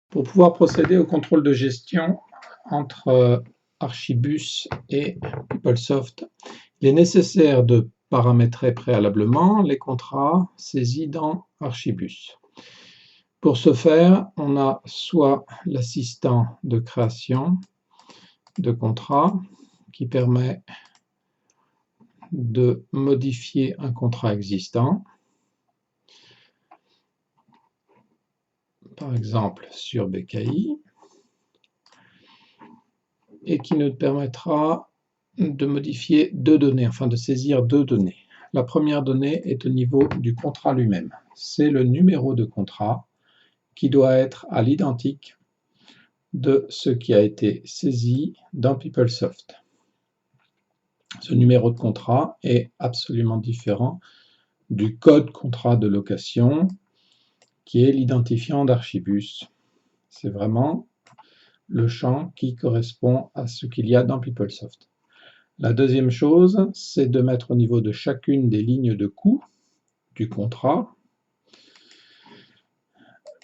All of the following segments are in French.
Pour pouvoir procéder au contrôle de gestion entre Archibus et PeopleSoft, il est nécessaire de paramétrer préalablement les contrats saisis dans Archibus. Pour ce faire, on a soit l'assistant de création de contrat qui permet de modifier un contrat existant, par exemple sur BKI, et qui nous permettra de modifier deux données, enfin de saisir deux données. La première donnée est au niveau du contrat lui-même. C'est le numéro de contrat qui doit être à l'identique de ce qui a été saisi dans PeopleSoft. Ce numéro de contrat est absolument différent du code contrat de location qui est l'identifiant d'Archibus. C'est vraiment le champ qui correspond à ce qu'il y a dans PeopleSoft. La deuxième chose, c'est de mettre au niveau de chacune des lignes de coût du contrat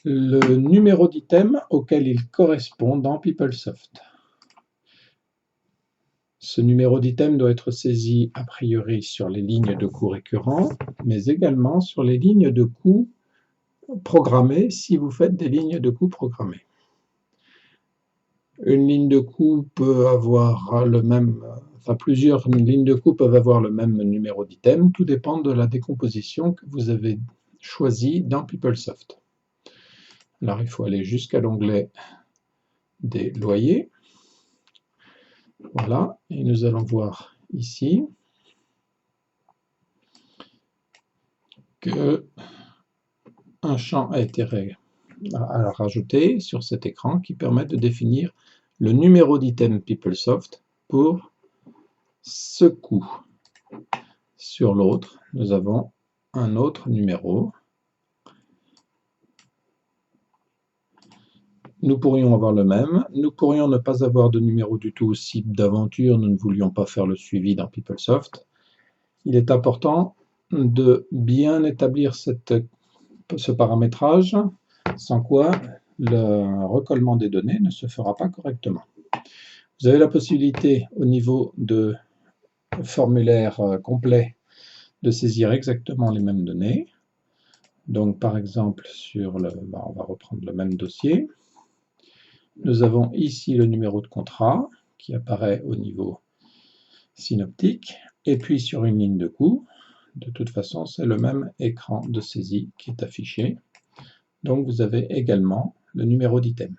le numéro d'item auquel il correspond dans PeopleSoft. Ce numéro d'item doit être saisi a priori sur les lignes de coûts récurrents, mais également sur les lignes de coûts programmées si vous faites des lignes de coûts programmées. Une ligne de coût peut avoir le même, plusieurs lignes de coût peuvent avoir le même numéro d'item, tout dépend de la décomposition que vous avez choisie dans PeopleSoft. Alors il faut aller jusqu'à l'onglet des loyers. Voilà, et nous allons voir ici que un champ a été rajouté sur cet écran qui permet de définir le numéro d'item PeopleSoft pour ce coût. Sur l'autre, nous avons un autre numéro. Nous pourrions avoir le même. Nous pourrions ne pas avoir de numéro du tout si d'aventure nous ne voulions pas faire le suivi dans PeopleSoft. Il est important de bien établir ce paramétrage, sans quoi le recollement des données ne se fera pas correctement. Vous avez la possibilité au niveau de formulaire complet de saisir exactement les mêmes données. Donc par exemple, on va reprendre le même dossier. Nous avons ici le numéro de contrat qui apparaît au niveau synoptique, et puis sur une ligne de coût, de toute façon c'est le même écran de saisie qui est affiché. Donc vous avez également le numéro d'item.